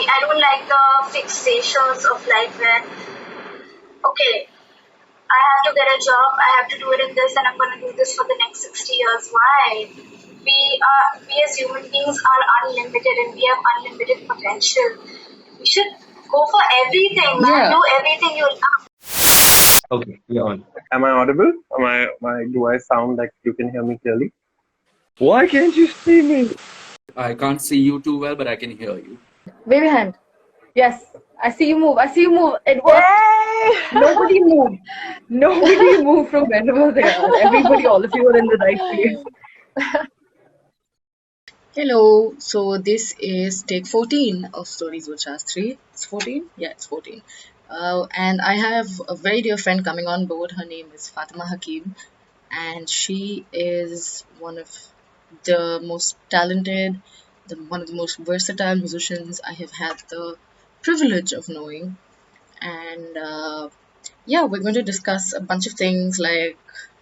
I don't like the fixations of life where, okay, I have to get a job, I have to do it in this, and I'm going to do this for the next 60 years. Why? We as human beings are unlimited and we have unlimited potential. We should go for everything, man. Yeah. Do everything you love. Okay, you're on. Am I audible? Do I sound like you can hear me clearly? Why can't you see me? I can't see you too well, but I can hear you. Wave your hand. Yes. I see you move. I see you move. It worked. Nobody moved. Nobody moved from wherever they are. Everybody, all of you are in the right place. Hello, so this is take 14 of Stories with Shastri. It's 14? Yeah, it's 14. And I have a very dear friend coming on board. Her name is Fatema Hakim, and she is one of the most talented, one of the most versatile musicians I have had the privilege of knowing. And yeah, we're going to discuss a bunch of things like,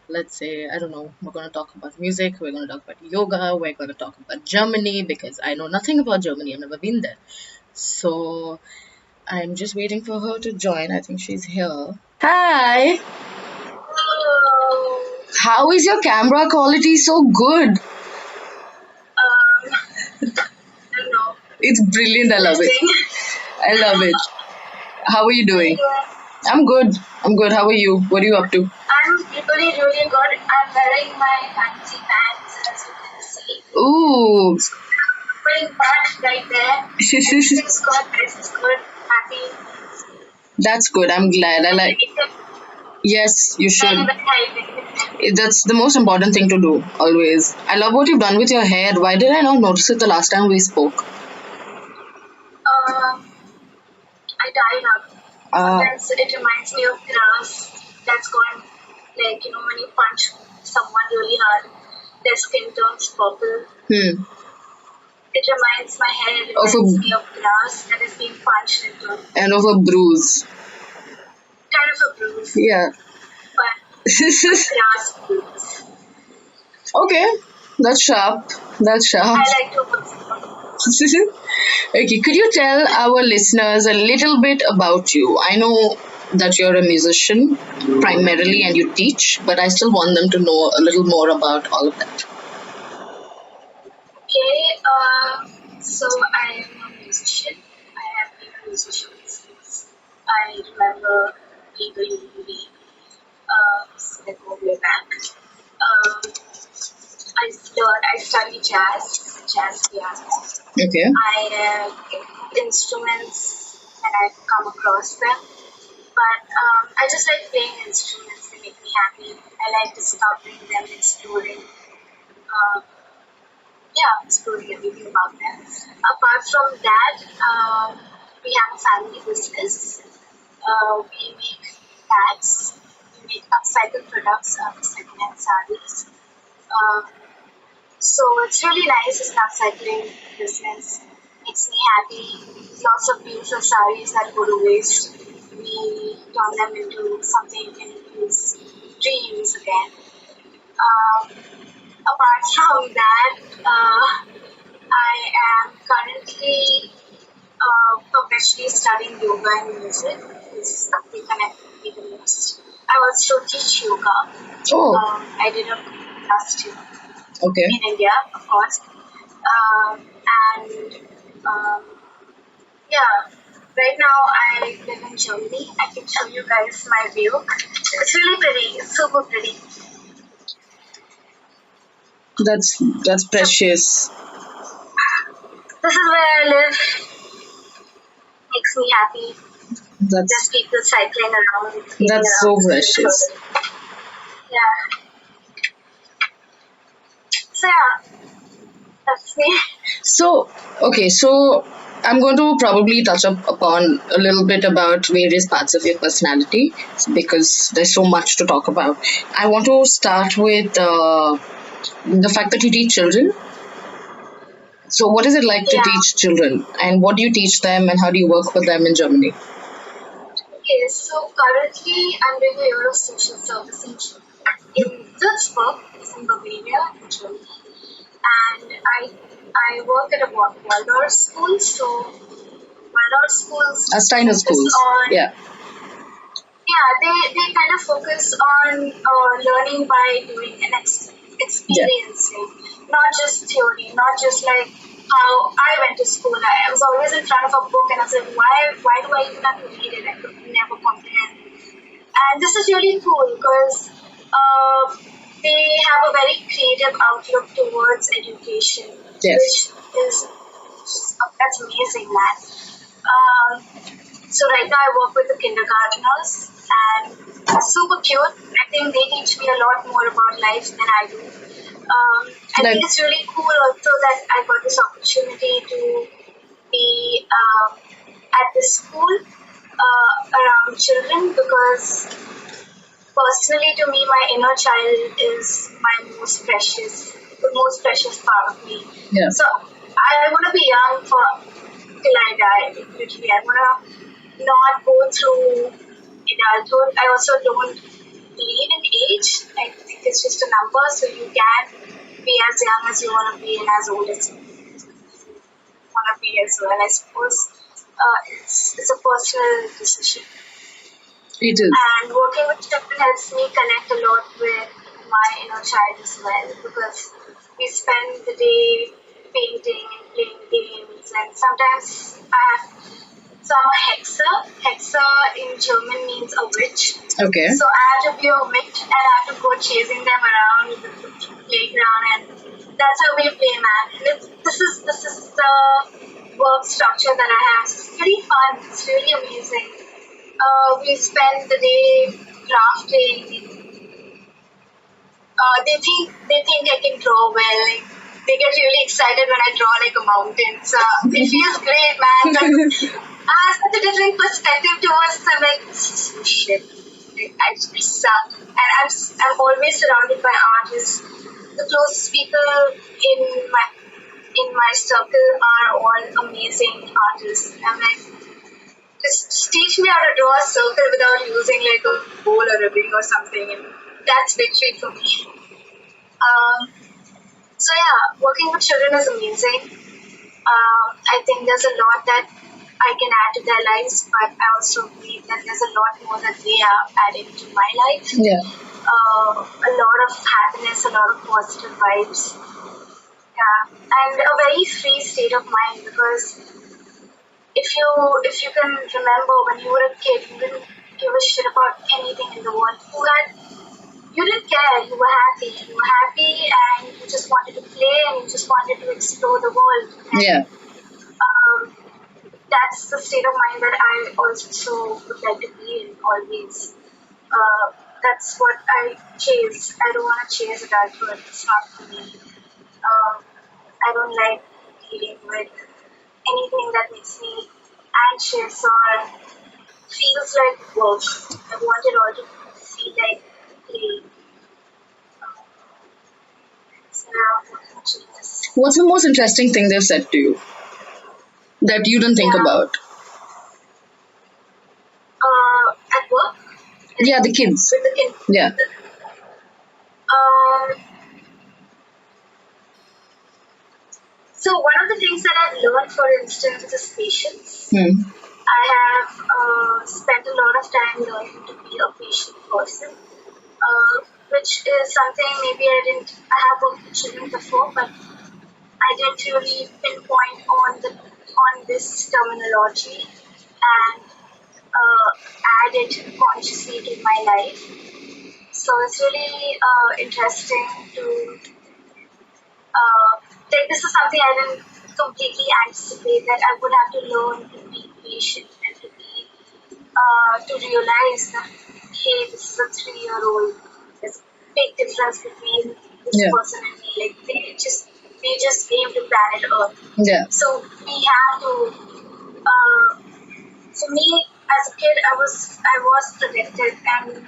let's say, I don't know, we're going to talk about music, we're going to talk about yoga, we're going to talk about Germany because I know nothing about Germany, I've never been there. So I'm just waiting for her to join. I think she's here. Hi! How is your camera quality so good? I don't know. It's brilliant, I love it. I love it. How are you doing? I'm good. How are you? What are you up to? I'm really, really good. I'm wearing my fancy pants, as you can see. Ooh. Putting butt right there. Everything's good. This is good. Happy. That's good. I'm glad. I like. Yes, you should. That's the most important thing to do, always. I love what you've done with your hair. Why did I not notice it the last time we spoke? I dyed up. Sometimes it reminds me of grass that's gone, like, when you punch someone really hard, their skin turns purple. It reminds me of grass that is being punched into. And of a bruise. Kind of a bruise. Yeah. But grass bruise. Okay. That's sharp. I like to Okay, could you tell our listeners a little bit about you? I know that you're a musician primarily and you teach, but I still want them to know a little more about all of that. Okay, so I am a musician. I have been a musician since I remember being a young baby. Let's go way back. I study jazz piano. Okay. I have instruments and I've come across them. But I just like playing instruments, they make me happy. I like discovering them, exploring everything about them. Apart from that, we have a family business. We make bags, we make upcycled products, second-hand sarees. So it's really nice, it's an upcycling business. Makes me happy. Lots of beautiful sarees that go to waste. We turn them into something you can use, reuse again. Apart from that, I am currently professionally studying yoga and music, which is something connected me the most. I also teach yoga. I did a class too. Okay. In India, of course. Right now I live in Germany. I can show you guys my view. It's really pretty. It's super pretty. That's precious. This is where I live. Makes me happy. There's people cycling around. That's so precious. Yeah. So yeah, that's me. So I'm going to probably touch upon a little bit about various parts of your personality because there's so much to talk about. I want to start with the fact that you teach children. So what is it like to teach children, and what do you teach them, and how do you work with them in Germany? Okay, so currently I'm doing a year of social service in Würzburg, it's in Bavaria, in Germany. And I work at a Waldorf school, so lot of schools Steiner focus schools. on Yeah. they kind of focus on learning by doing and experiencing, not just theory, not just like how I went to school. I was always in front of a book and I was like, why do I even have to read it? I could never comprehend. And this is really cool because they have a very creative outlook towards education, Yes. which is that's amazing, man. So right now I work with the kindergarteners and super cute. I think they teach me a lot more about life than I do. I think it's really cool also that I got this opportunity to be at this school around children because personally to me my inner child is the most precious part of me. Yeah. So I want to be young till I die. Literally, I want to not go through adulthood. I also don't believe in age. I think it's just a number, so you can be as young as you want to be and as old as you want to be as well. I suppose it's a personal decision. It is. And working with children helps me connect a lot with my inner child as well because we spend the day painting and playing games, and sometimes I'm a hexer. Hexer in German means a witch. Okay. So I have to be a witch and I have to go chasing them around the playground, and that's how we play, man. And this is the work structure that I have. It's pretty fun. It's really amazing. We spend the day crafting. They think I can draw well. Like, they get really excited when I draw like a mountain. So it feels great, man. But I have such a different perspective towards them. Like, shit, like, I suck. And I'm always surrounded by artists. The closest people in my circle are all amazing artists. I'm like, just teach me how to draw a circle without using like a bowl or a ring or something, and that's victory for me. So yeah, working with children is amazing. I think there's a lot that I can add to their lives, but I also believe that there's a lot more that they are adding to my life. Yeah. A lot of happiness, a lot of positive vibes. Yeah, and a very free state of mind because if you can remember when you were a kid, you didn't give a shit about anything in the world. You didn't care. You were happy. You were happy, and you just wanted to play, and you just wanted to explore the world. And, Yeah. that's the state of mind that I also would like to be in always. That's what I chase. I don't want to chase adulthood. It's not for me. I don't like dealing with anything that makes me anxious or feels like work. I want it all to feel like play. So now I'm watching this. What's the most interesting thing they've said to you that you didn't think about? At work? Yeah, the kids. With the kids. Yeah. So one of the things that I've learned, for instance, is patience. Hmm. I have spent a lot of time learning to be a patient person, which is something maybe I have worked with children before, but I didn't really pinpoint on this terminology and add it consciously to my life. So it's really interesting to this is something I didn't completely anticipate, that I would have to learn to be patient and to realize that hey, this is a 3-year-old. There's a big difference between this person and me. Like they just came to planet Earth. Yeah. So we have to. For me, as a kid, I was protected and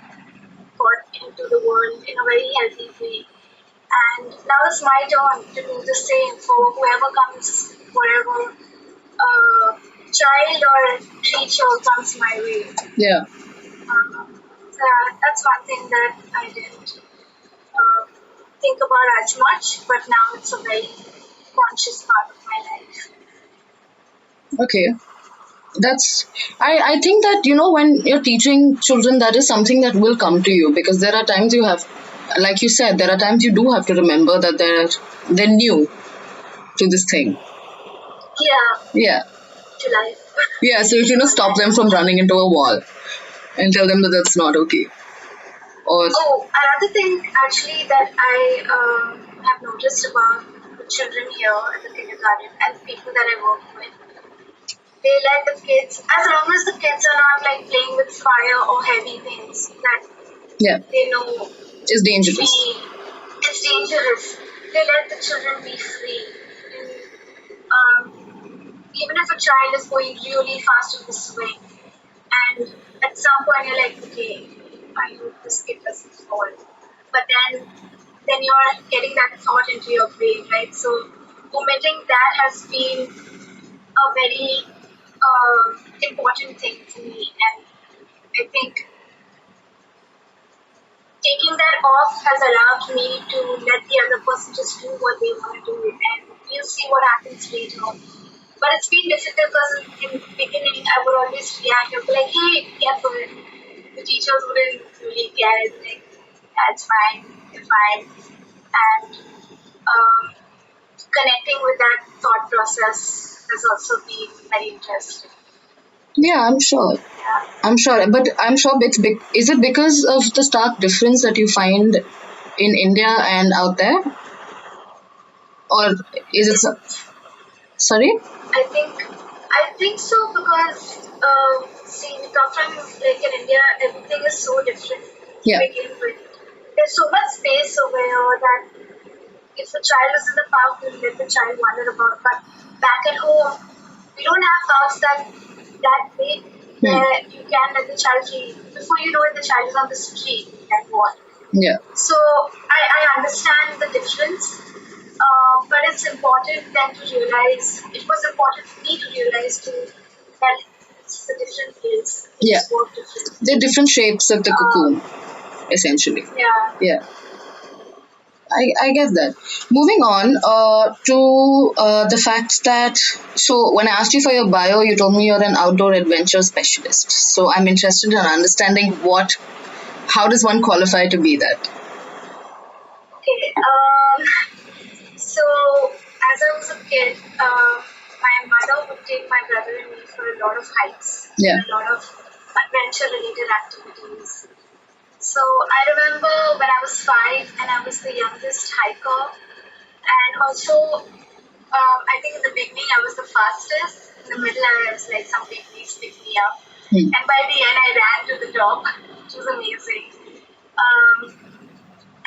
got into the world in a very healthy way. And now it's my turn to do the same for whoever comes, whatever child or creature comes my way. Yeah. That's one thing that I didn't think about as much, but now it's a very conscious part of my life. Okay. I think that, when you're teaching children, that is something that will come to you, because there are times you have, like you said, there are times you do have to remember that they're new to this thing. Yeah, Yeah. to life. Yeah, so if stop them from running into a wall and tell them that that's not okay. Or Oh, another thing actually that I have noticed about the children here at the kindergarten and the people that I work with, they let the kids, as long as the kids are not like playing with fire or heavy things that yeah, they know it's dangerous. it's dangerous. They let the children be free. And, even if a child is going really fast on the swing, and at some point you're like, okay, I hope this kid doesn't fall. But then you're getting that thought into your brain, right? So omitting that has been a very important thing for me, and I think taking that off has allowed me to let the other person just do what they want to do, and we'll see what happens later. But it's been difficult because in the beginning I would always react. I'd be like, hey, be careful. The teachers wouldn't really care. It's like, that's fine, you're fine. And connecting with that thought process has also been very interesting. Yeah, I'm sure. Yeah. I'm sure, but I'm sure it's big. Is it because of the stark difference that you find in India and out there, or is it? Sorry. I think so because see, we come from like in India, everything is so different Yeah. to begin with. There's so much space over here that if a child is in the park, we let the child wander about. But back at home, we don't have parks that big where you can let the child play. Before you know it, the child is on the street and what. Yeah. So I understand the difference. But it's important then to realize, it was important for me to realize too that it's a different place. Yeah. It's work different. They're different shapes of the cocoon, essentially. Yeah. Yeah. I get that. Moving on to the fact that, so when I asked you for your bio, you told me you're an outdoor adventure specialist. So I'm interested in understanding how does one qualify to be that? Okay. So as I was a kid, my mother would take my brother and me for a lot of hikes, Yeah. a lot of adventure-related activities. So I remember when I was 5 and I was the youngest hiker, and also I think in the beginning I was the fastest. In the middle I was like some babies picked me up, and by the end I ran to the top, which was amazing.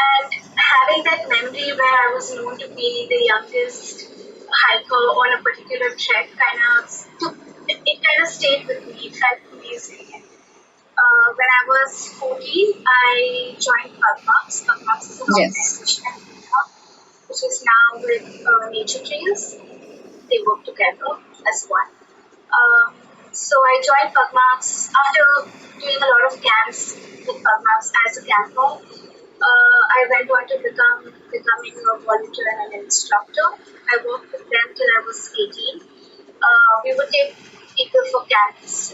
And having that memory where I was known to be the youngest hiker on a particular trek it kind of stayed with me. It felt amazing. When I was 14, I joined Pugmarks. Pugmarks is an organization in India, which is now with Nature Trails. They work together as one. So I joined Pugmarks after doing a lot of camps with Pugmarks as a camper. I went on to becoming a volunteer and an instructor. I worked with them till I was 18. We would take people for camps,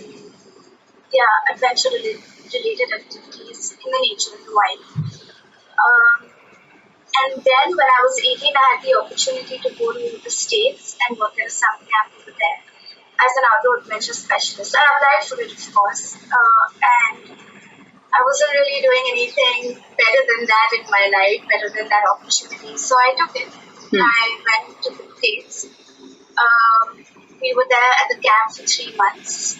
adventure related activities in the nature, in the wild. And then when I was 18, I had the opportunity to go to the States and work at a summer camp over there as an outdoor adventure specialist. I applied for it, of course, and I wasn't really doing anything better than that in my life, better than that opportunity. So I took it. I went to the States. We were there at the camp for 3 months.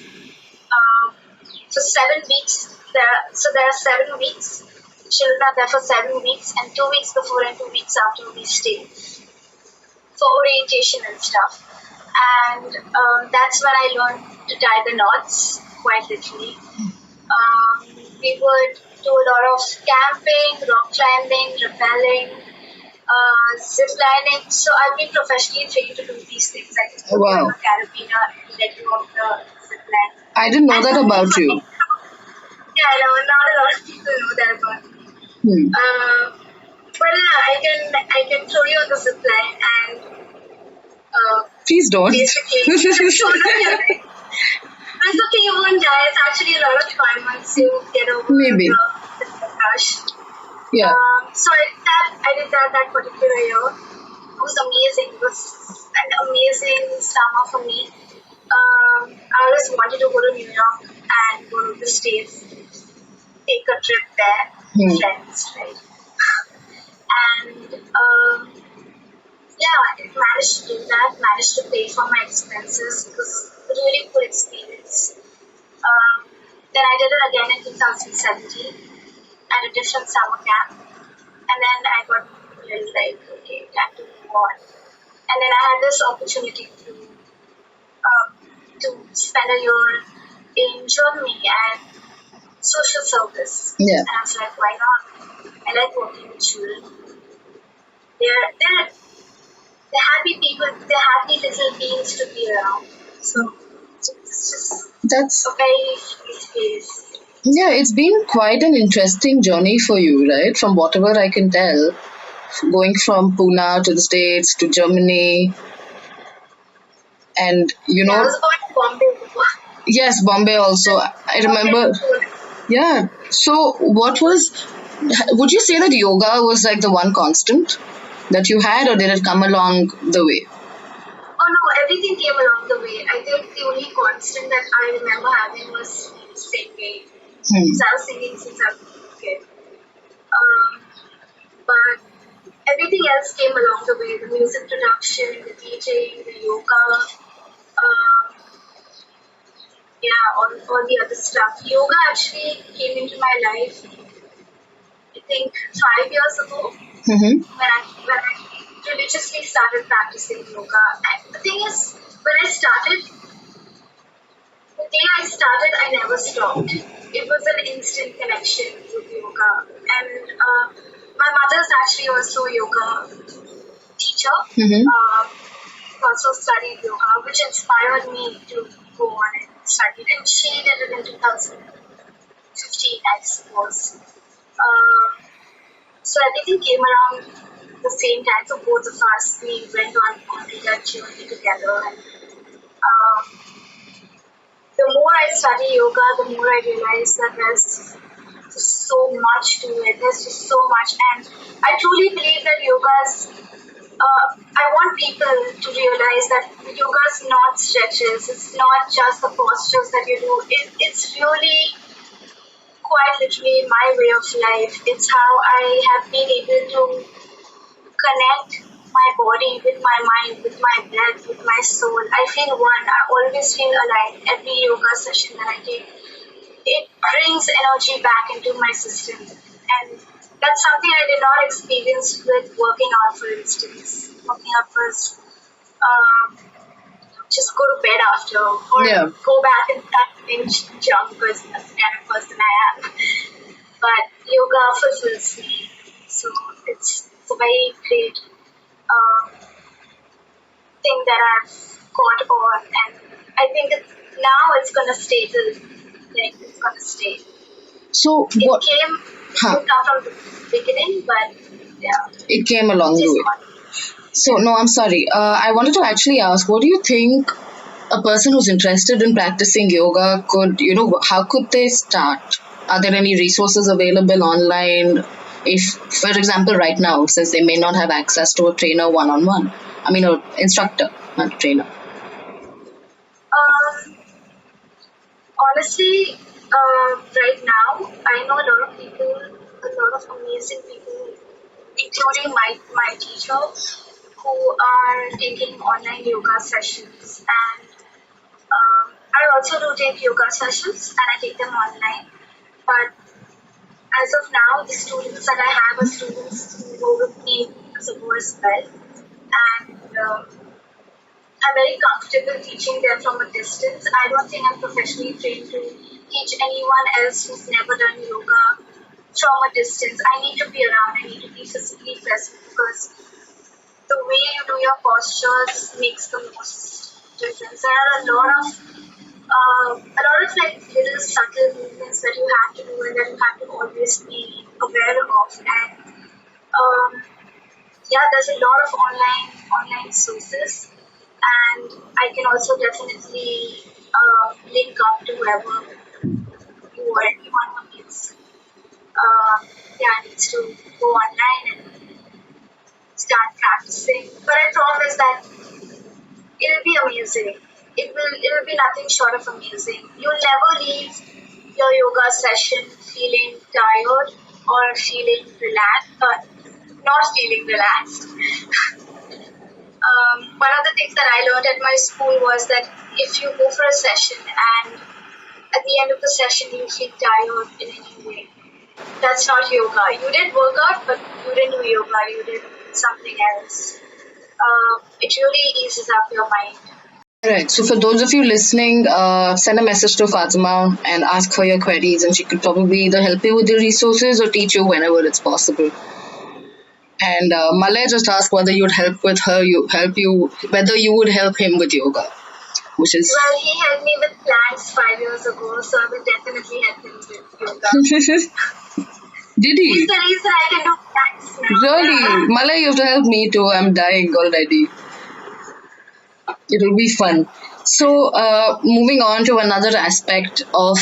For 7 weeks, there are 7 weeks. The children are there for 7 weeks, and 2 weeks before and 2 weeks after we stay for orientation and stuff. And that's when I learned to tie the knots, quite literally. We would do a lot of camping, rock climbing, rappelling, zip lining. So I've been professionally trained to do these things. I can put on a carabiner and let you off the zip line. I didn't know that about you. Yeah, I know. Not a lot of people know that about me. But yeah, I can throw you on the zip line and please don't. basically show them your leg. helps you get over Maybe. the crush. Yeah. So I did that particular year. It was amazing. It was an amazing summer for me. I always wanted to go to New York and go to the States, take a trip there with friends, right? And yeah, I managed to do that, managed to pay for my expenses. It was a really cool experience. Then I did it again in 2017 at a different summer camp. And then I got really like, okay, time to move on. And then I had this opportunity to spend a year in Germany at social service. Yeah. And I was like, why not? I like working with children. They're happy people, they're happy little beings to be around. So it's just That's, a very experience. yeah, it's been quite an interesting journey for you, right? From whatever I can tell, going from Pune to the States to Germany, and Yeah, I was going to Bombay before. yes, Bombay also. I remember. Yeah. So, would you say that yoga was like the one constant that you had, or did it come along the way? Oh no, everything came along the way. I think the only constant that I remember having was singing. So I was singing since I was a kid. But everything else came along the way. The music production, the DJing, the yoga, all the other stuff. Yoga actually came into my life, I think, 5 years ago Mm-hmm. when I religiously started practicing yoga. And the thing is, when I started, the day I started, I never stopped. It was an instant connection with yoga. And my mother's actually also a yoga teacher. Also studied yoga, which inspired me to go on and study it. And she did it in 2015, I suppose. So everything came around the same time. So both of us, we went on that journey together. And the more I study yoga, the more I realize that there's just so much to it. There's just so much. And I truly believe that I want people to realize that yoga is not stretches. It's not just the postures that you do. It's really quite literally my way of life. It's how I have been able to connect my body with my mind, with my breath, with my soul. I feel one. I always feel alive. Every yoga session that I take, it brings energy back into my system. And that's something I did not experience with working out, for instance. Working out was just go to bed after, or go back and start doing jump, because that's the kind of person I am. But yoga fulfills me. So it's a very great thing that I've caught on, and I think now it's gonna stay it's gonna stay. So It what? came from the beginning, but yeah, It came along the way. So no, I'm sorry. I wanted to actually ask, what do you think a person who's interested in practicing yoga could, how could they start? Are there any resources available online? If, for example, right now, since they may not have access to a trainer one-on-one, I mean, an instructor, not a trainer. Honestly, right now, I know a lot of people, a lot of amazing people, including my teacher, who are taking online yoga sessions. And I also do take yoga sessions, and I take them online. But as of now, the students that I have are students who go with me as well. And I'm very comfortable teaching them from a distance. I don't think I'm professionally trained to teach anyone else who's never done yoga from a distance. I need to be around, I need to be physically present, because the way you do your postures makes the most difference. There are a lot of like little subtle movements that you have to do and that you have to always be aware of. And there's a lot of online sources, and I can also definitely link up to whoever you want needs to go online and start practicing. But I promise that it'll be amazing. It will be nothing short of amazing. You'll never leave your yoga session feeling tired or feeling relaxed, not feeling relaxed. One of the things that I learned at my school was that if you go for a session and at the end of the session you feel tired in any way, that's not yoga. You did work out, but you didn't do yoga. You did something else. It really eases up your mind. Right. So for those of you listening, send a message to Fatima and ask for your queries, and she could probably either help you with the resources or teach you whenever it's possible. And Malay just asked whether you'd help with her, whether you would help him with yoga, which is. Well, he helped me with plants 5 years ago, so I will definitely help him with yoga. Did he? He's the reason I can do plants now. Really? Malay, you have to help me too. I'm dying already. It'll be fun. So, moving on to another aspect of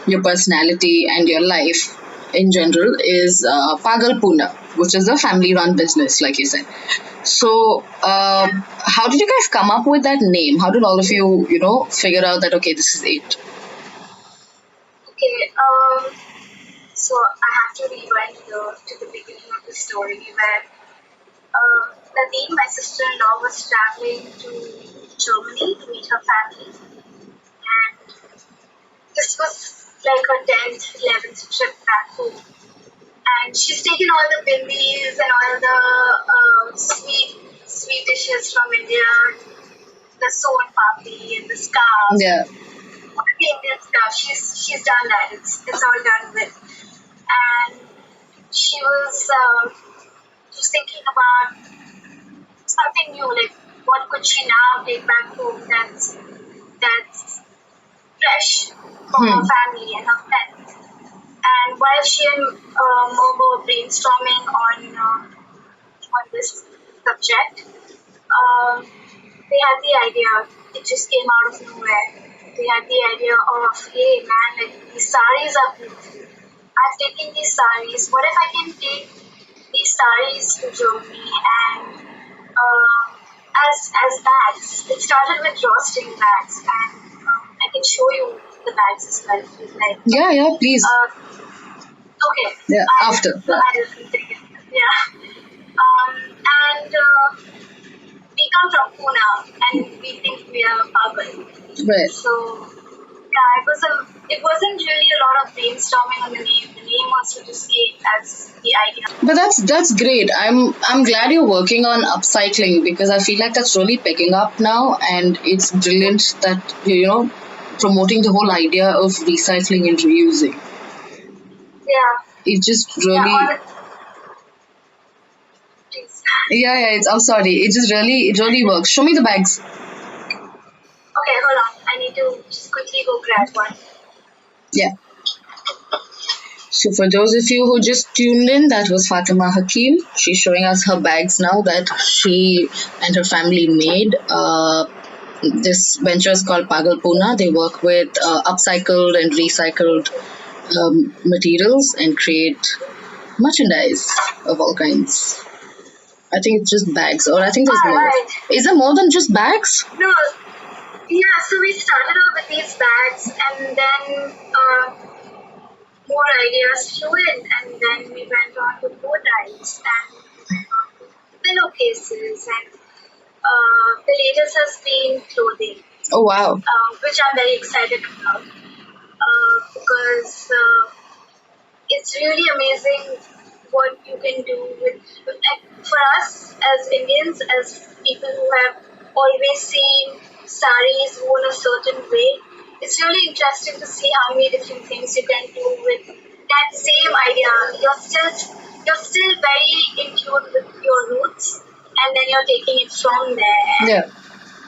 your personality and your life in general is Pagal Poona, which is a family-run business, like you said. So, how did you guys come up with that name? How did all of you, figure out that, okay, this is it? Okay, so I have to rewind to the beginning of the story where Nadine, my sister-in-law, was traveling to Germany to meet her family. And this was like her 10th, 11th trip back home. And she's taken all the bindis and all the sweet dishes from India, the son papdi and the scarves. Yeah. All the Indian stuff. She's done that. It's all done with. And she was just thinking about something new, like what could she now take back home that's fresh for her family and her friends. And while she and Mo were brainstorming on this subject, they had the idea. It just came out of nowhere. They had the idea of, hey man, like these saris are beautiful. I've taken these saris. What if I can take these saris to Germany and as bags? It started with drawstring bags, and I can show you the bags as well if you'd like. Yeah, please. Okay. Yeah, after. Yeah. And we come from Pune, and we think we are Pagal. Right. So yeah, it wasn't really a lot of brainstorming on the name. The name also just came as the idea. But that's great. I'm glad you're working on upcycling, because I feel like that's really picking up now, and it's brilliant that you're promoting the whole idea of recycling and reusing. Yeah. It just really. Yeah. I'm sorry. It really works. Show me the bags. Okay, hold on. I need to just quickly go grab one. Yeah. So for those of you who just tuned in, that was Fatema Hakim. She's showing us her bags now that she and her family made. This venture is called Pagal Poona. They work with upcycled and recycled materials and create merchandise of all kinds. I think it's just bags, or I think there's more. Right. Is there more than just bags? No. Yeah, so we started off with these bags, and then more ideas flew in, and then we went on to bow ties and pillowcases, and the latest has been clothing. Oh wow! Which I'm very excited about because it's really amazing what you can do with for us as Indians, as people who have always seen saris worn a certain way. It's really interesting to see how many different things you can do with that same idea. You're still very in tune with your roots, and then you're taking it from there. Yeah.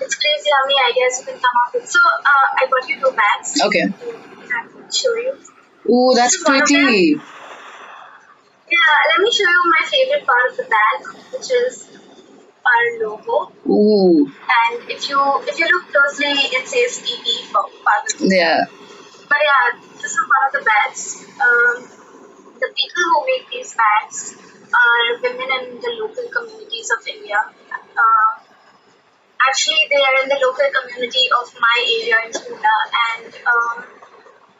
It's crazy how many ideas you can come up with. So I got you 2 bags. Okay. To show you. Ooh, that's pretty. Yeah, let me show you my favorite part of the bag, which is our logo. Ooh. And if you look closely, it says PP for Pagal. Yeah. But yeah, this is one of the bags. the people who make these bands are women in the local communities of India. Actually, they are in the local community of my area in Pune, and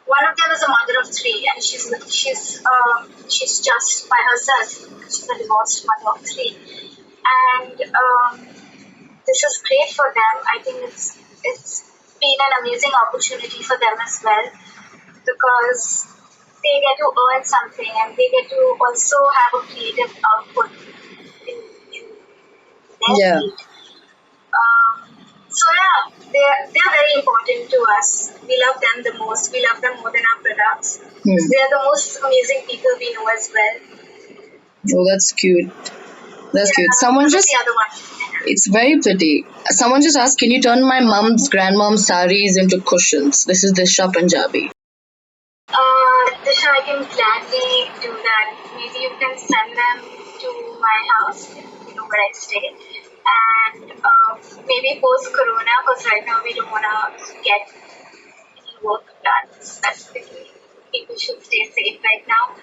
one of them is a mother of three, and she's just by herself. She's a divorced mother of three, and this is great for them. I think it's been an amazing opportunity for them as well, because they get to earn something and they get to also have a creative output in their Yeah. field. So yeah, they're very important to us. We love them the most. We love them more than our products. They're the most amazing people we know as well. Oh, that's cute. That's cute. Someone What was just, the other one? it's very pretty. Someone just asked, can you turn my grandmom's saris into cushions? This is Disha Punjabi. Disha, I can gladly do that. Maybe you can send them to my house, you know, where I stay. And maybe post-corona, because right now we don't want to get any work done specifically. People should stay safe right now.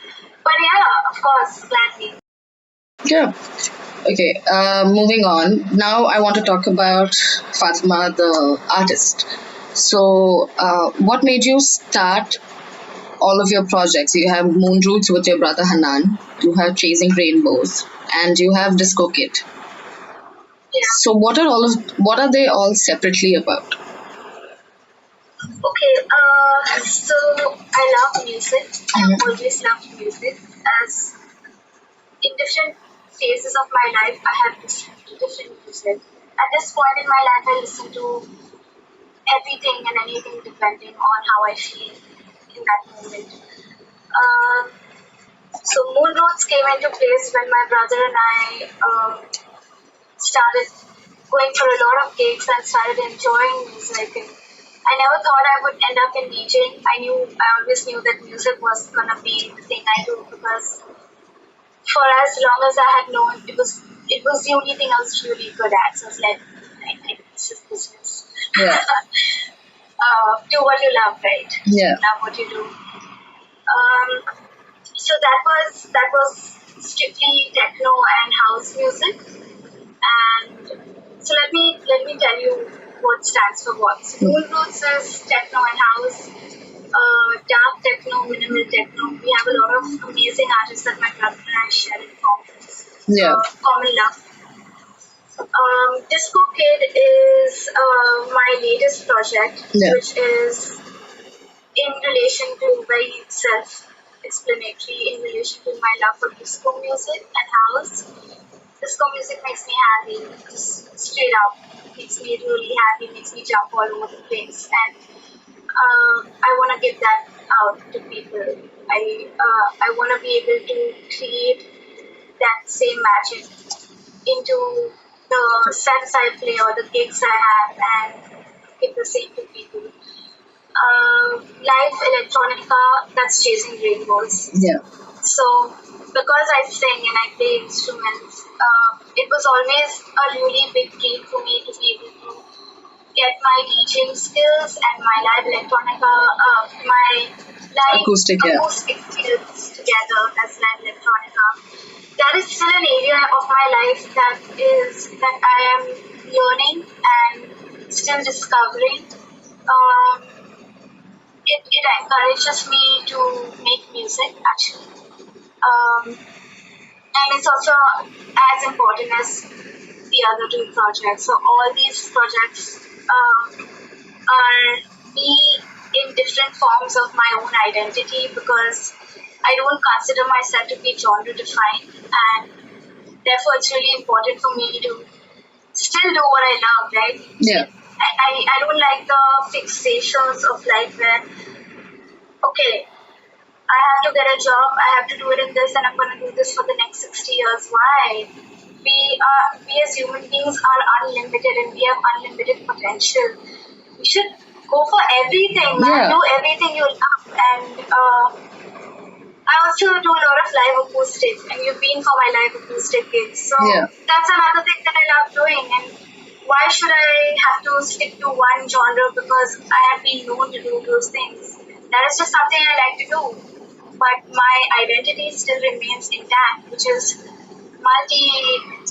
But yeah, of course, gladly. Yeah. Okay, moving on. Now I want to talk about Fatema, the artist. So, what made you start all of your projects? You have Moon Roots with your brother Hannan, you have Chasing Rainbows, and you have Discokid. Yeah. So, what are they all separately about? Okay, so I love music. I've always loved music. As in different phases of my life, I have listened to different music. At this point in my life, I listen to everything and anything depending on how I feel in that moment. So Moon Roads came into place when my brother and I started going for a lot of gigs and started enjoying music. And I never thought I would end up in DJing. I always knew that music was gonna be the thing I do, because for as long as I had known, it was the only thing I was really good at. So it's like it's just business. Yeah. Do what you love, right? Yeah. Love what you do. So that was strictly techno and house music. And so let me tell you what stands for what. So Moon Roots is techno and house, dark techno, minimal techno. We have a lot of amazing artists that my brother and I share in common love. Discokid is my latest project, which is in relation to very self-explanatory in relation to my love for disco music and house. Disco music makes me happy, just straight up. Makes me really happy, makes me jump all over the place. And I want to give that out to people. I want to be able to create that same magic into the sets I play or the gigs I have and give the same to people. Live electronica, that's Chasing Rainbows. Yeah. So, because I sing and I play instruments, it was always a really big dream for me to be able to get my DJing skills and my live electronica, my live Acoustic skills together as live electronica. That is still an area of my life that I am learning and still discovering. It encourages me to make music actually. And it's also as important as the other two projects. So all these projects are me in different forms of my own identity, because I don't consider myself to be genre defined, and therefore it's really important for me to still do what I love, right? Yeah. I don't like the fixations of life where, okay, I have to get a job, I have to do it in this, and I'm going to do this for the next 60 years. Why? We as human beings are unlimited and we have unlimited potential. We should go for everything, man. Yeah. Do everything you love. And I also do a lot of live acoustics, and you've been for my live acoustic gigs. So that's another thing that I love doing. And why should I have to stick to one genre because I have been known to do those things? That is just something I like to do. but my identity still remains intact, which is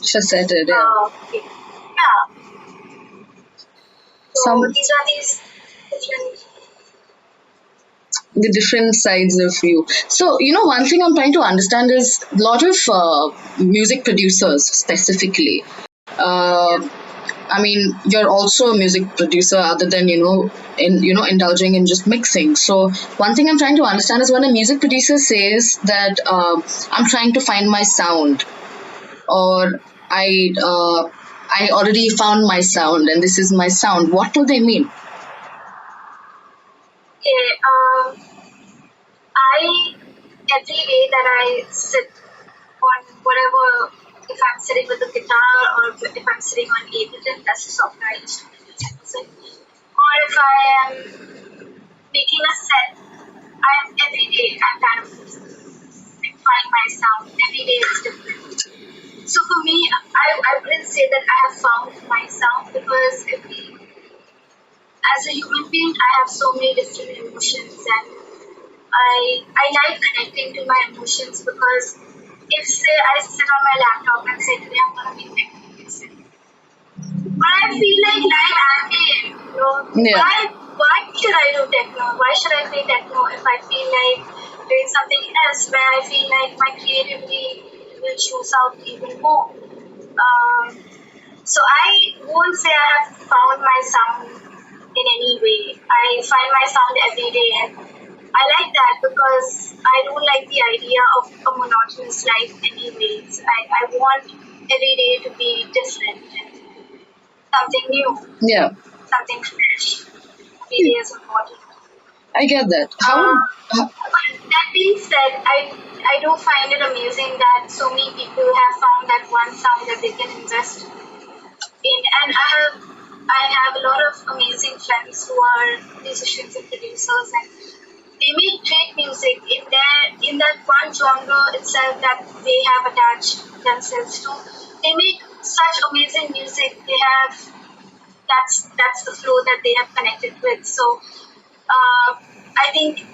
Faceted, yeah. yeah. So these different the different sides of you. So, one thing I'm trying to understand is a lot of music producers specifically. I mean, you're also a music producer other than, indulging in just mixing. So one thing I'm trying to understand is when a music producer says that I'm trying to find my sound, or I already found my sound and this is my sound, what do they mean? Okay, every day that I sit on whatever, if I'm sitting with the guitar or if I'm sitting on Ableton, that's the software I use to make music, or if I am making a set, every day I'm kind of find my sound. Every day is different. So for me, I wouldn't say that I have found my sound because as a human being, I have so many different emotions, and I like connecting to my emotions because if say I sit on my laptop and say today I'm gonna make techno music, but I feel like live ambient, Yeah. why should I do techno? Why should I play techno if I feel like doing something else where I feel like my creativity will choose out even more? So I won't say I have found my sound in any way. I find my sound every day, and I like that because I don't like the idea of a monotonous life anyways. I want every day to be different and something new, Yeah. something fresh. Every day is important. I get that. But that being said, I do find it amazing that so many people have found that one sound that they can invest in, and I have a lot of amazing friends who are musicians and producers, and they make great music in that one genre itself that they have attached themselves to. They make such amazing music. They have that's the flow that they have connected with. So I think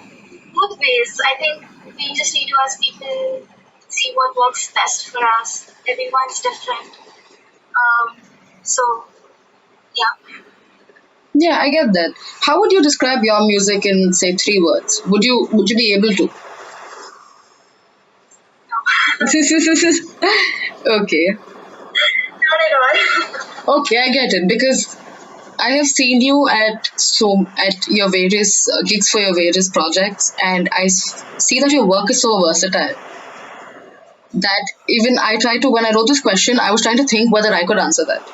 both ways. I think we just need to as people see what works best for us. Everyone's different. So yeah. Yeah, I get that. How would you describe your music in say 3 words? Would you be able to? Okay. Not at all. Okay, I get it because I have seen you at your various gigs for your various projects, and see that your work is so versatile that even I tried to when I wrote this question, I was trying to think whether I could answer that,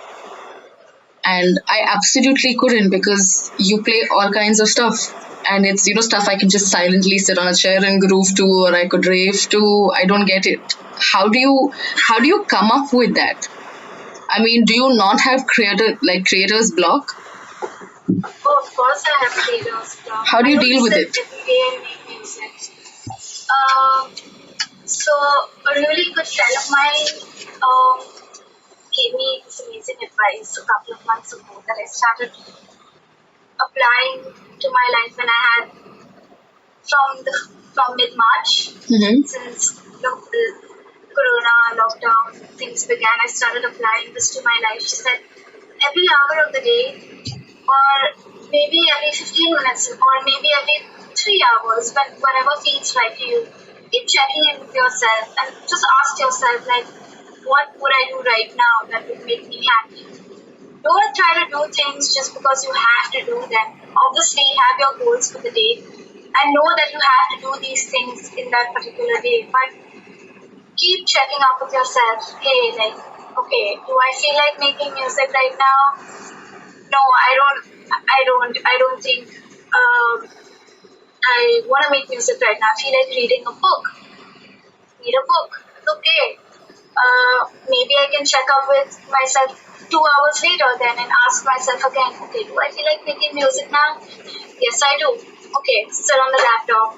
and I absolutely couldn't because you play all kinds of stuff, and it's stuff I can just silently sit on a chair and groove to, or I could rave to. I don't get it. How do you come up with that? I mean, do you not have creator's block? Oh, of course I have creators block. How do you I don't deal with sit it? every day and make music. So a really good friend of mine gave me this amazing advice a couple of months ago that I started applying to my life when I had from mid March, Mm-hmm. since the Corona lockdown things began. I started applying this to my life. She said every hour of the day, or maybe every 15 minutes, or maybe every 3 hours, whenever feels right to you, keep checking in with yourself and just ask yourself, like, what would I do right now that would make me happy? Don't try to do things just because you have to do them. Obviously, have your goals for the day and know that you have to do these things in that particular day, but keep checking up with yourself. Hey, like, okay, do I feel like making music right now? No, I don't think I want to make music right now. I feel like reading a book. Read a book. It's okay. Maybe I can check up with myself 2 hours later then and ask myself again, okay, do I feel like making music now? Yes, I do. Okay, sit on the laptop.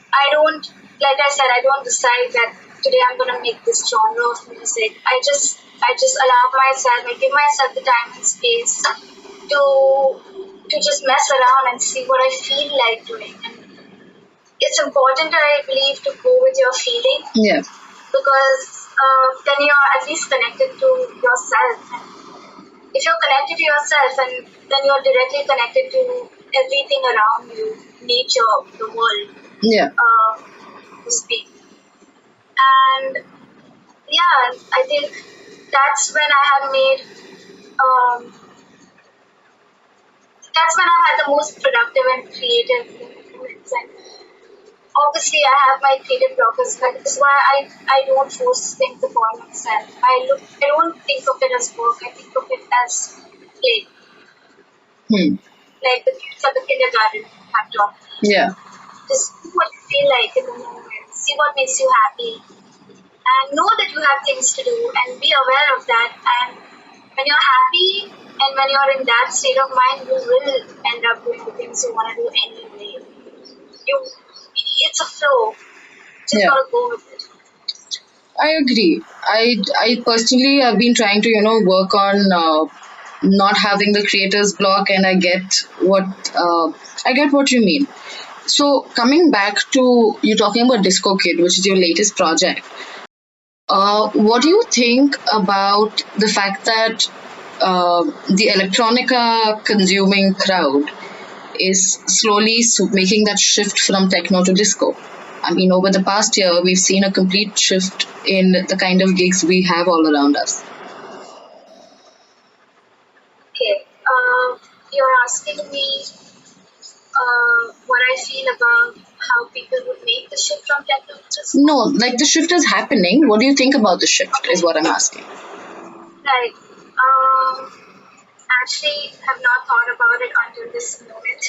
I don't, like I said, I don't decide that today I'm gonna make this genre of music. I just allow myself, I give myself the time and space to just mess around and see what I feel like doing. And it's important, I believe, to go with your feeling, Yeah. because then you're at least connected to yourself. If you're connected to yourself, and then you're directly connected to everything around you, nature, the world, Yeah. to speak. And yeah, I think that's when I have made, that's when I've had the most productive and creative moments. And obviously, I have my creative blockers, but that's why I don't force things upon myself. I don't think of it as work. I think of it as play, like the kids at the kindergarten have taught. Yeah. Just do what you feel like in the moment. See what makes you happy, and know that you have things to do, and be aware of that. And when you're happy and when you're in that state of mind, you will end up doing the things you want to do anyway. It's a flow. Just Yeah. gotta go with it. I agree. I personally have been trying to work on not having the creator's block, and I get what you mean. So coming back to you talking about Discokid, which is your latest project, what do you think about the fact that the electronica consuming crowd is slowly making that shift from techno to disco? I mean, over the past year, we've seen a complete shift in the kind of gigs we have all around us. Okay. You're asking me what I feel about how people would make the shift from techno to disco. No, like the shift is happening. What do you think about the shift, is what I'm asking. Right. Actually, have not thought about it until this moment.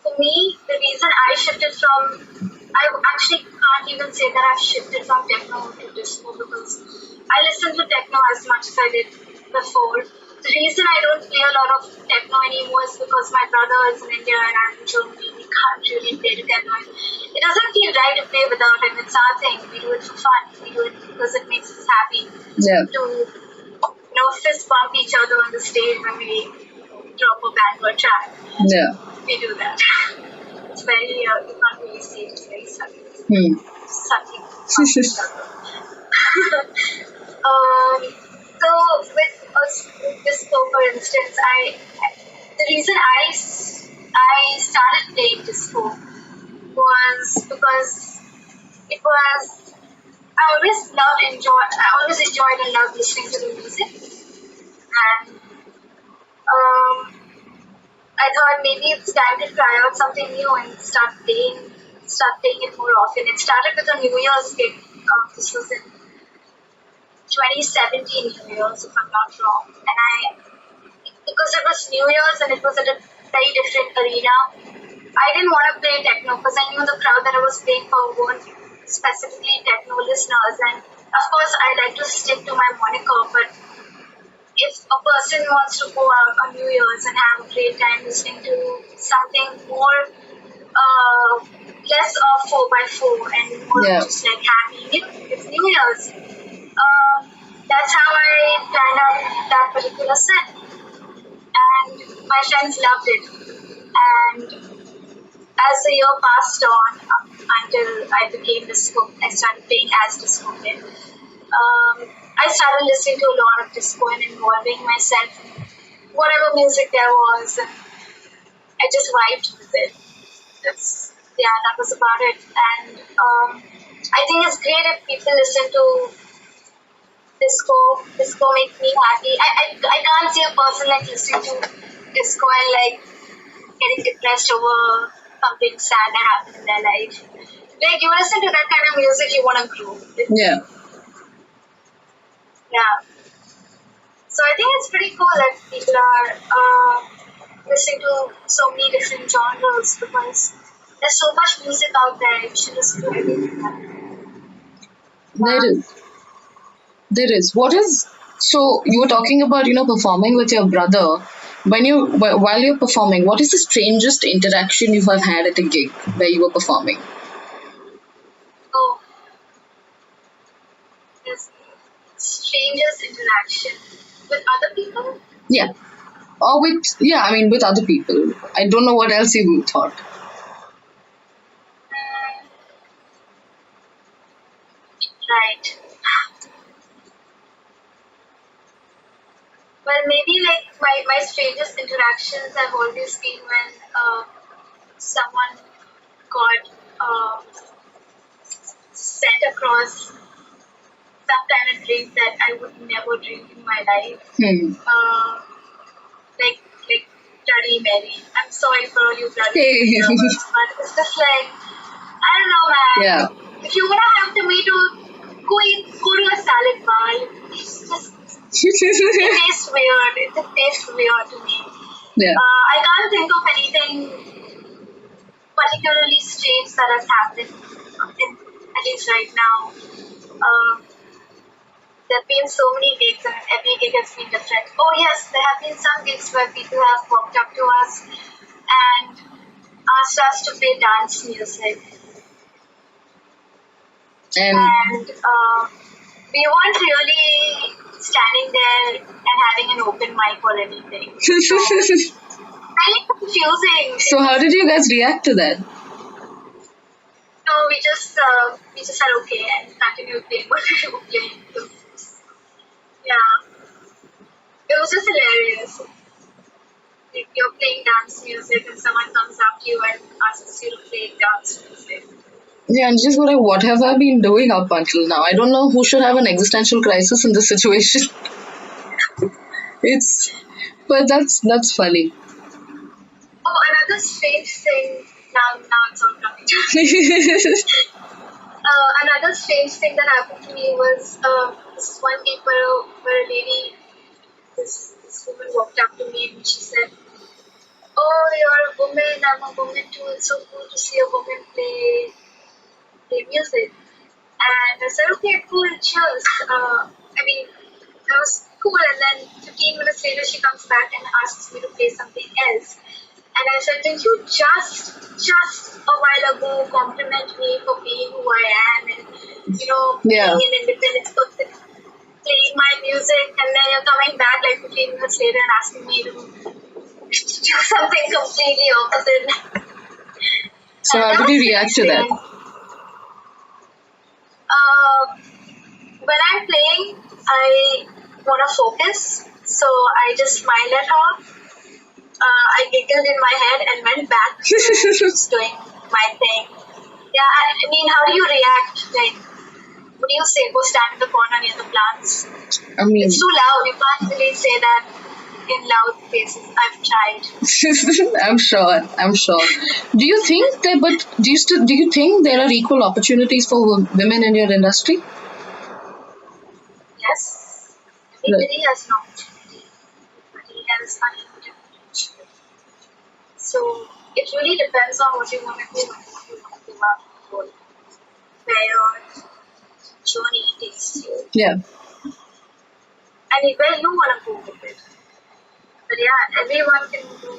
For me, the reason I shifted from, I actually can't even say that I've shifted from techno to disco, because I listen to techno as much as I did before. The reason I don't play a lot of techno anymore is because my brother is in India and I'm in Germany. We can't really play together. It doesn't feel right to play without him. It's our thing. We do it for fun. We do it because it makes us happy Yeah. to fist bump each other on the stage when we drop a banger track. Yeah. We do that. It's very, you can't really say it. It's very sucky. So with disco, for instance, the reason I started playing disco was because I always enjoyed and loved listening to the music, and I thought maybe it's time to try out something new and start playing it more often. It started with a New Year's gig. This was in 2017 New Year's, if I'm not wrong. And because it was New Year's and it was at a very different arena, I didn't want to play techno because I knew the crowd that I was playing for weren't specifically techno listeners. And of course, I like to stick to my moniker, but if a person wants to go out on New Year's and have a great time listening to something more, less of 4x4 and more just like happy, it's New Year's. That's how I planned out that particular set. And my friends loved it. And as the year passed on, until I became disco, I started playing as Discokid. I started listening to a lot of disco and involving myself in whatever music there was, and I just vibed with it. That was about it. And I think it's great if people listen to disco. Disco makes me happy. I can't see a person like listening to disco and like getting depressed over something sad that happened in their life. Like, you listen to that kind of music, you want to grow. Yeah. So I think it's pretty cool that people are listening to so many different genres, because there's so much music out there. You should listen to everything. There is. So you were talking about, performing with your brother. While you're performing, what is the strangest interaction you have had at a gig where you were performing? Oh, there's strangest interaction with other people? Yeah. Or with other people. I don't know what else you thought. my strangest interactions have always been when someone got sent across some kind of drink that I would never drink in my life. Like Bloody Mary. I'm sorry for all you Bloody Mary lovers, but it's just like, I don't know, man. Yeah. If you wanna have to me to go to a salad bar, it's just it tastes weird. It just tastes weird to me. Yeah. I can't think of anything particularly strange that has happened, at least right now. There have been so many gigs and every gig has been different. Oh yes, there have been some gigs where people have walked up to us and asked us to play dance music. And we weren't really standing there and having an open mic or anything. So, kind of confusing. So how did you guys react to that? So we just said okay and continued playing what we were playing. So, yeah, it was just hilarious. Like you're playing dance music and someone comes up to you and asks you to play dance music. Yeah, and just what have I been doing up until now? I don't know who should have an existential crisis in this situation. But that's funny. Oh, another strange thing. Now it's all coming. Another strange thing that happened to me was this one gig where a lady, this woman walked up to me and she said, "Oh, you're a woman. I'm a woman too. It's so cool to see a woman play music." And I said, "Okay, cool, cheers." I mean, that was cool. And then 15 minutes later, she comes back and asks me to play something else. And I said, "Didn't you just a while ago compliment me for being who I am and, Yeah. being an independent person, playing my music, and then you're coming back like 15 minutes later and asking me to do something completely opposite." So how did you react to that? When I'm playing, I want to focus, so I just smiled at her. I giggled in my head and went back to just doing my thing. Yeah, I mean, how do you react? Like, what do you say? Go stand in the corner near the plants? I mean, It's too loud. You can't really say that in loud places. I've tried. I'm sure. Do you think do you think there are equal opportunities for women in your industry? Yes. Everybody has an opportunity. Everybody has unlimited potential. So it really depends on what you want to do and what you want to give up for, where your journey takes you. Yeah. And where you want to go with it. But yeah, everyone can do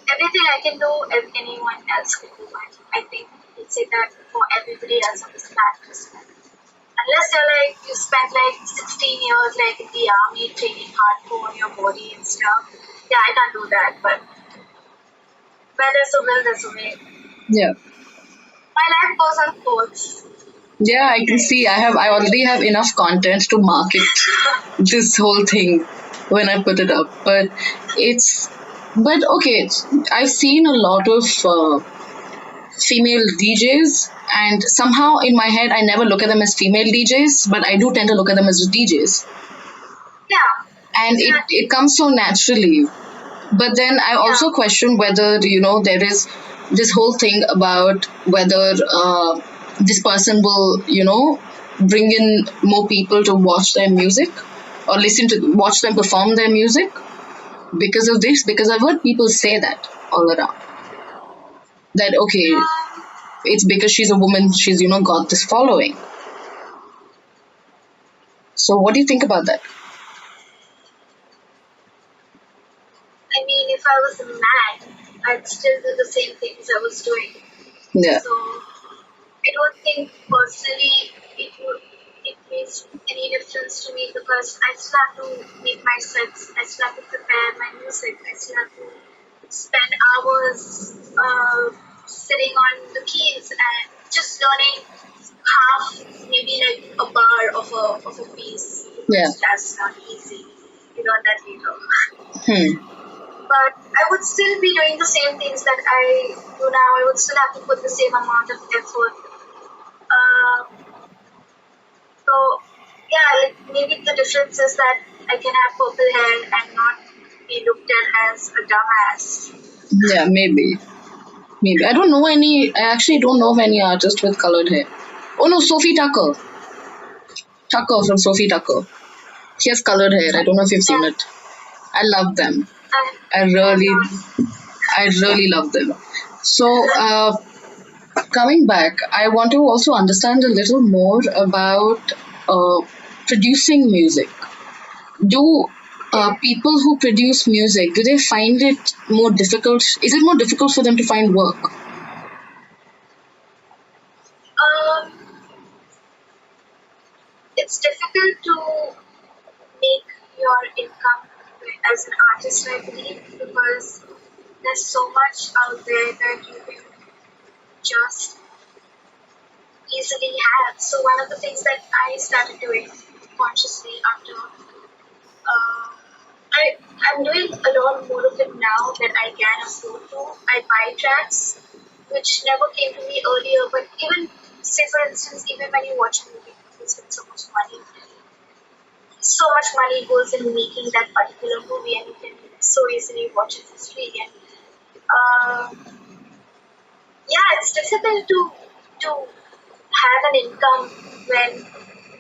everything I can do, anyone else can do. And I think you'd say that for everybody else on this planet as well. Unless you spent 16 years in the army training hardcore on your body and stuff. Yeah, I can't do that, but where there's a will, there's a way. Yeah. My life goes on course. Yeah, I can see. I already have enough content to market this whole thing when I put it up. But okay, I've seen a lot of female DJs, and somehow in my head I never look at them as female DJs, but I do tend to look at them as DJs. Yeah. And it comes so naturally. But then I also question whether, there is this whole thing about whether this person will, bring in more people to watch their music or watch them perform their music because of this. Because I've heard people say that all around. That, okay, it's because she's a woman, she's, got this following. So what do you think about that? I mean, if I was a man, I'd still do the same things I was doing. Yeah. So I don't think personally it makes any difference to me because I still have to make my sets, I still have to prepare my music, I still have to spend hours sitting on the keys and just learning half, maybe a bar of a piece. Yeah. That's not easy. You learn that later. but I would still be doing the same things that I do now. I would still have to put the same amount of effort. So yeah, like maybe the difference is that I can have purple hair and not be looked at as a dumbass. Yeah, maybe. I don't know any. I actually don't know of any artist with colored hair. Oh no, Sophie Tucker. Tucker from Sophie Tucker. She has colored hair. I don't know if you've seen it. I love them. I really love them. So, coming back, I want to also understand a little more about producing music. Do people who produce music, do they find it more difficult? Is it more difficult for them to find work? It's difficult to make your income as an artist, I believe, because there's so much out there that you can just easily have. So one of the things that I started doing consciously after I'm doing a lot more of it now that I can afford to. I buy tracks, which never came to me earlier. But even, say for instance, even when you watch a movie, you spend so much money goes in making that particular movie, and you can so easily watch it for free. And yeah, it's difficult to have an income when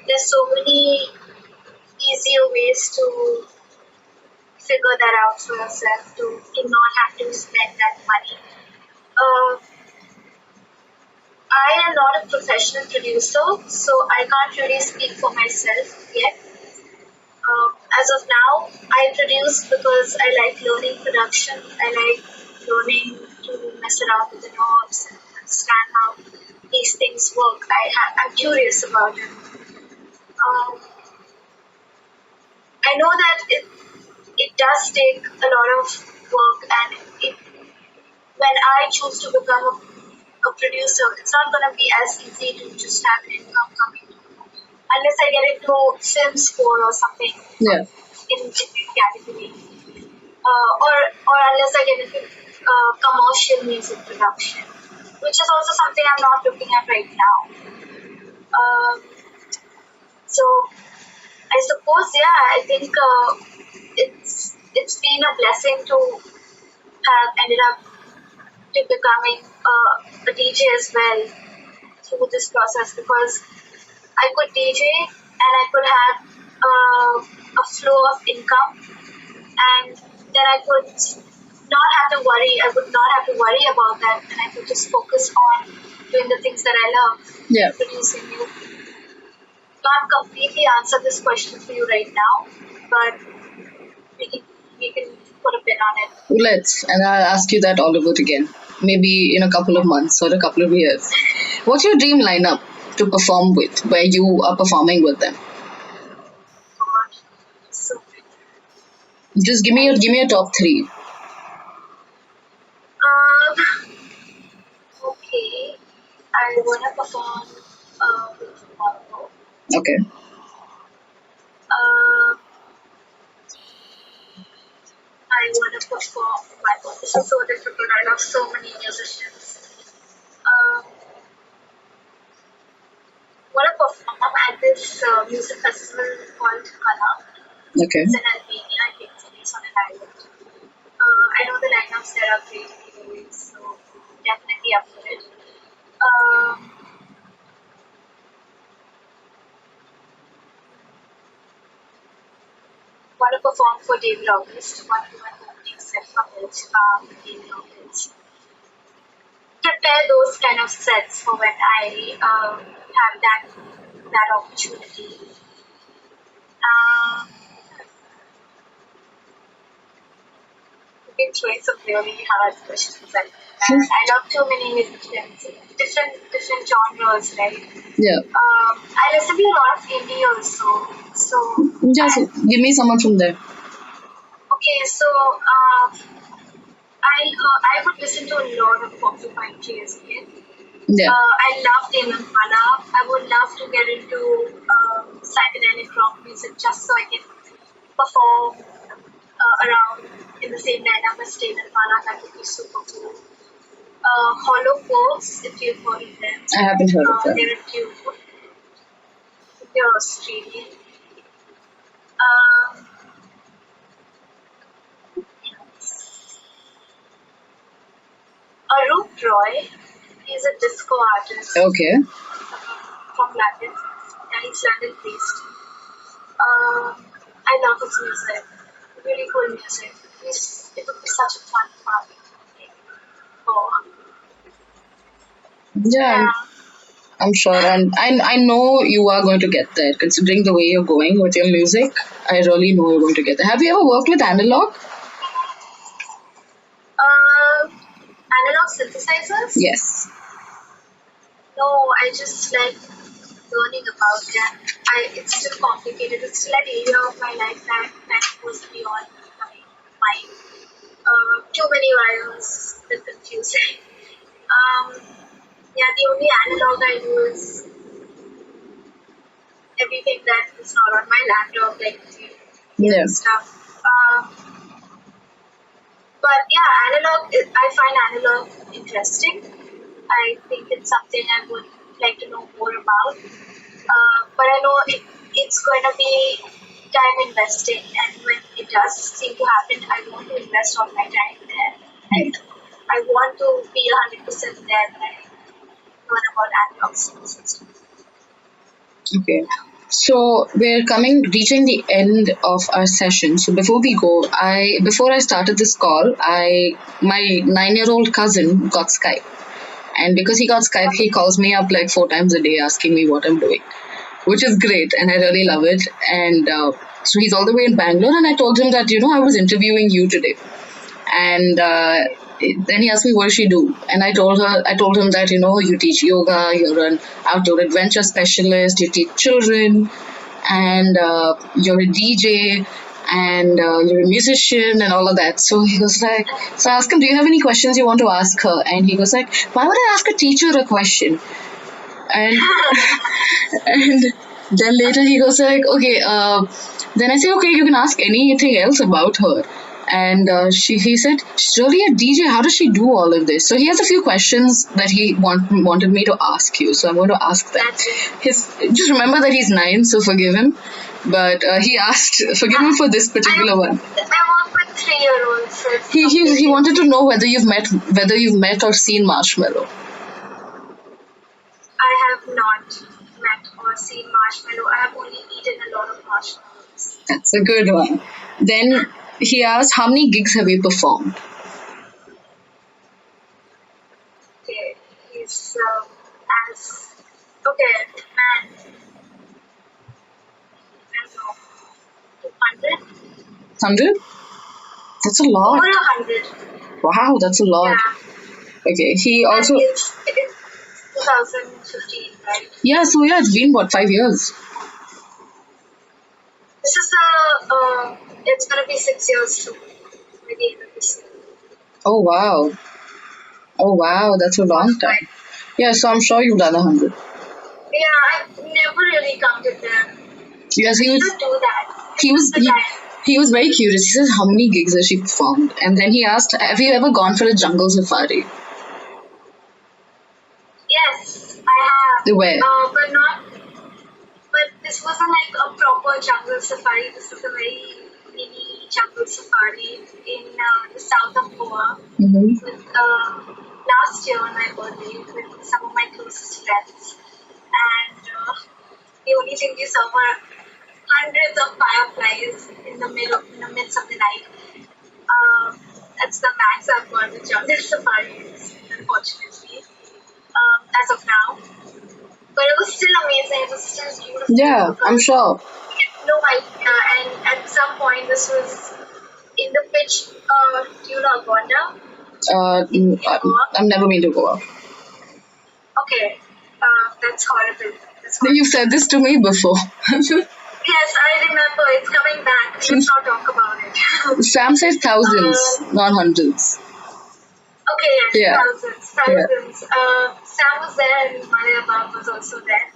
there's so many easier ways to figure that out for yourself, to not have to spend that money. I am not a professional producer, so I can't really speak for myself yet. As of now, I produce because I like learning production. I like learning to mess around with the knobs and understand how these things work. I'm curious about it. I know that it does take a lot of work, and when I choose to become a producer, it's not going to be as easy to just have an income coming unless I get into film score or something in different category, or unless I get into commercial music production, which is also something I'm not looking at right now. So I suppose, yeah, I think it's been a blessing to have ended up to becoming a DJ as well through this process, because I could DJ and I could have a flow of income, and then I could not have to worry. I would not have to worry about that, and I could just focus on doing the things that I love, producing music. Can't completely answer this question for you right now, but we can put a pin on it. Let's, and I'll ask you that all over again. Maybe in a couple of months or a couple of years. What's your dream lineup to perform with, where you are performing with them? God, so Just give me a top three. Okay, I wanna perform with Pagal. Okay. I wanna perform. My God, this is so difficult. I love so many musicians. Want to perform at this music festival called Hannan. Okay. It's in Albania. I think it's on an island. I know the lineups there are great giveaways, so definitely up for it. Want to perform for David August. Want to do an opening set for David August. Prepare those kind of sets for when I have that opportunity. You've been throwing some really hard questions at me. I love too many musicians, different genres, right? Yeah. I listen to a lot of indie also. So just give me someone from there. Okay, so I would listen to a lot of porcupine as a kid. Yeah. I love Tame Impala. I would love to get into psychedelic rock music just so I can perform around in the same lineup as Tame Impala, that would be super cool. Hollow Folks, if you've heard of them. I haven't heard of them. They're a duo. They're Australian. Um, Arup Roy, he's a disco artist Okay. from London. Yeah, he's London based. I love his music. Really cool music. It would be such a fun party. Oh, Yeah, yeah. I'm sure. And I know you are going to get there, considering the way you're going with your music. I really know you're going to get there. Have you ever worked with analog? Analog synthesizers? Yes. No, I just like learning about them. It's still complicated. It's still an area of my life that goes beyond my mind. Too many wires, a bit confusing. Yeah, the only analog I do is everything that is not on my laptop, like Yeah. stuff. But yeah, I find analog interesting. I think it's something I would like to know more about. But I know it's going to be time investing, and when it does seem to happen, I want to invest all my time there. And I want to be 100% there when I learn about analog systems. Okay. So we're reaching the end of our session. So before we go, before I started this call, my 9-year-old cousin got Skype, and because he got Skype, he calls me up like 4 times a day asking me what I'm doing, which is great, and I really love it. And so he's all the way in Bangalore, and I told him that I was interviewing you today, and then he asked me what does she do, and I told him that you teach yoga, you're an outdoor adventure specialist, you teach children, and you're a DJ, and you're a musician and all of that. So he goes like, so I asked him, do you have any questions you want to ask her? And he goes like, why would I ask a teacher a question? And and then later he goes like, okay, then I say, okay, you can ask anything else about her. And he said, she's really a DJ. How does she do all of this? So he has a few questions that he wanted me to ask you. So I'm going to ask them. Just remember that he's 9, so forgive him. But he asked, forgive him for this particular one. I work with 3-year-olds. So He wanted to know whether you've met or seen Marshmallow. I have not met or seen Marshmallow. I have only eaten a lot of marshmallows. That's a good one. Then he asked, how many gigs have you performed? Okay, he's okay, man. I don't know, 200? 100? That's a lot. Over 100. Wow, that's a lot. Yeah. Okay, he also... And it's 2015, right? Yeah, so yeah, it's been, 5 years? This is it's gonna be 6 years soon, by the end of this year. Oh, wow. Oh, wow, that's a long time. Yeah, so I'm sure you've done 100. Yeah, I've never really counted them. Yes, I should do that. he was very curious. He says, how many gigs has she performed? And then he asked, have you ever gone for a jungle safari? Yes, I have. Where? But this wasn't like a proper jungle safari. This was a very mini jungle safari in the south of Goa. Mm-hmm. With last year on my birthday with some of my closest friends, and the only thing we saw were hundreds of fireflies in the midst of the night. That's the max I've got with jungle safaris, unfortunately, as of now. But it was still amazing. It was still beautiful. Yeah, I'm sure. No idea. And at some point, this was in the pitch. Do you know Agonda? I've never been to Goa. Okay. That's horrible. You've said this to me before. Yes, I remember. It's coming back. Let's not talk about it. Sam says thousands, not hundreds. Okay, yes, Yeah. thousands. Sam was there and Maya Bab was also there.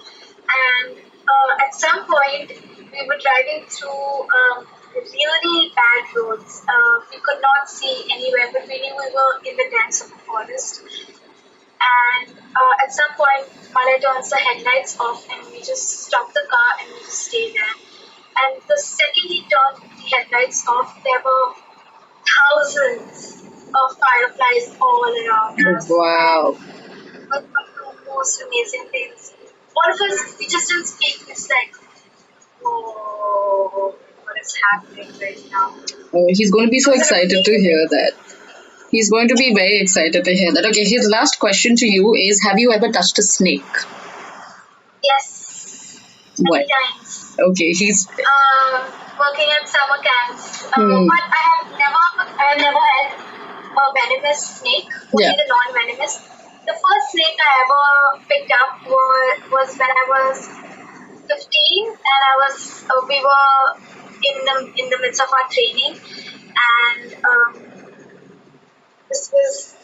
And at some point, we were driving through really bad roads. We could not see anywhere, but we knew we were in the dens of a forest. And at some point, Malay turns the headlights off, and we just stop the car and we just stay there. And the second he turned the headlights off, there were thousands of fireflies all around us. Wow. And the most amazing things. All of us, we just didn't speak. It's like, oh, what is happening right now? Oh, he's going to be so excited to hear that. He's going to be very excited to hear that. Okay, his last question to you is, have you ever touched a snake? Yes, many What? times. Okay, he's... Working at summer camps. But I have never had a venomous snake, only Yeah. the non-venomous. The first snake I ever picked up was when I was 15, and we were in the midst of our training, and this was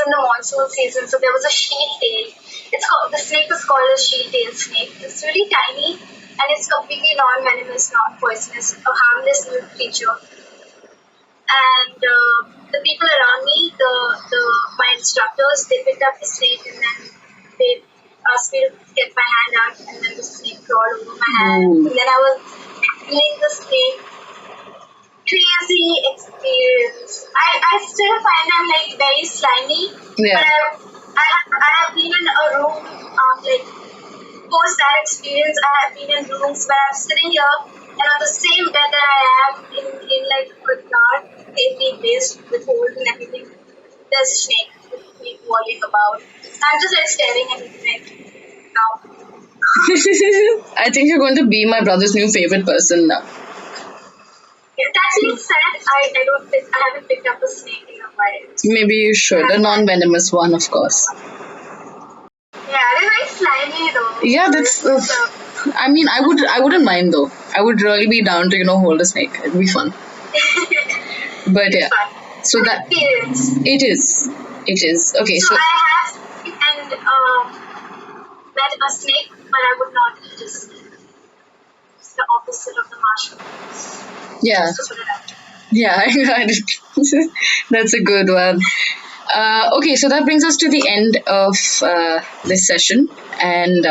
in the monsoon season, so there was a shield-tail. The snake is called a shield-tail snake. It's really tiny, and it's completely non-venomous, not poisonous, a harmless little creature. And the people around me, my instructors, they picked up the snake, and then they asked me to get my hand out, and then the snake crawled over my hand, and then I was feeling the snake. Crazy experience. I still find them like very slimy. Yeah. But I have been in a room like post that experience. I have been in rooms where I'm sitting here and on the same bed that I am in like a dark, safety based with holes and everything. There's a snake with me walking about. I'm just like staring at it now. I think you're going to be my brother's new favorite person now. That being said, I haven't picked up a snake in a while. Maybe you should. A non-venomous one, of course. Yeah, they're very slimy though. Yeah, that's... I mean, I wouldn't mind though. I would really be down to, hold a snake. It'd be fun. But yeah. Fun. So that... Experience. It is. Okay, So so... I have met a snake, but I would not eat a snake. It's the opposite of the marshmallows. Yeah. Just to put it out. Yeah, I got it. That's a good one. Okay, so that brings us to the end of this session, and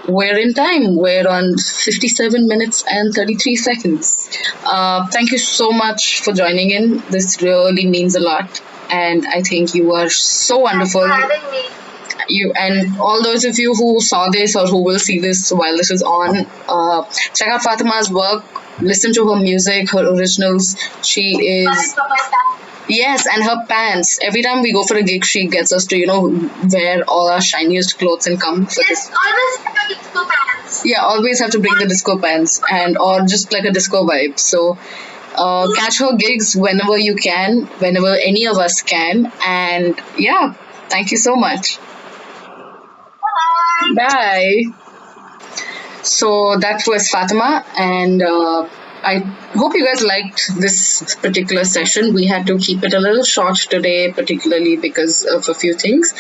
we're in time. We're on 57 minutes and 33 seconds. Thank you so much for joining in. This really means a lot, and I think you are so wonderful. Thanks for having me. You and all those of you who saw this or who will see this while this is on, check out Fatema's work. Listen to her music, her originals. She is... Thanks for my time. Yes, and her pants. Every time we go for a gig, she gets us to, wear all our shiniest clothes and come for Yes, this. always have a disco pants. Yeah, always have to bring the disco pants or just like a disco vibe. So catch her gigs whenever you can, whenever any of us can. And yeah, thank you so much. Bye. Bye. So that was Fatema, and I hope you guys liked this particular session. We had to keep it a little short today, particularly because of a few things.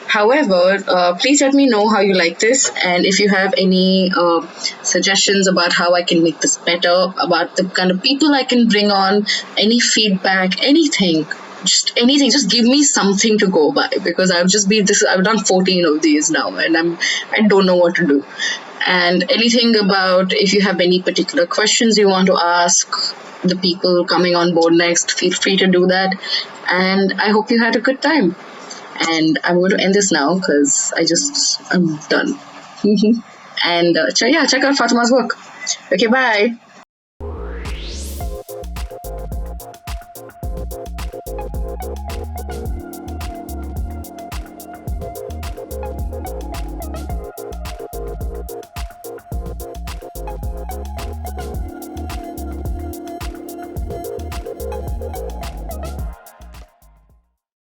However, please let me know how you like this, and if you have any suggestions about how I can make this better, about the kind of people I can bring on, any feedback, anything. Just anything, just give me something to go by, because I've done 14 of these now, and I don't know what to do. And anything about, if you have any particular questions you want to ask the people coming on board next, feel free to do that. And I hope you had a good time. And I'm going to end this now because I'm done. And check out Fatema's work. Okay, bye.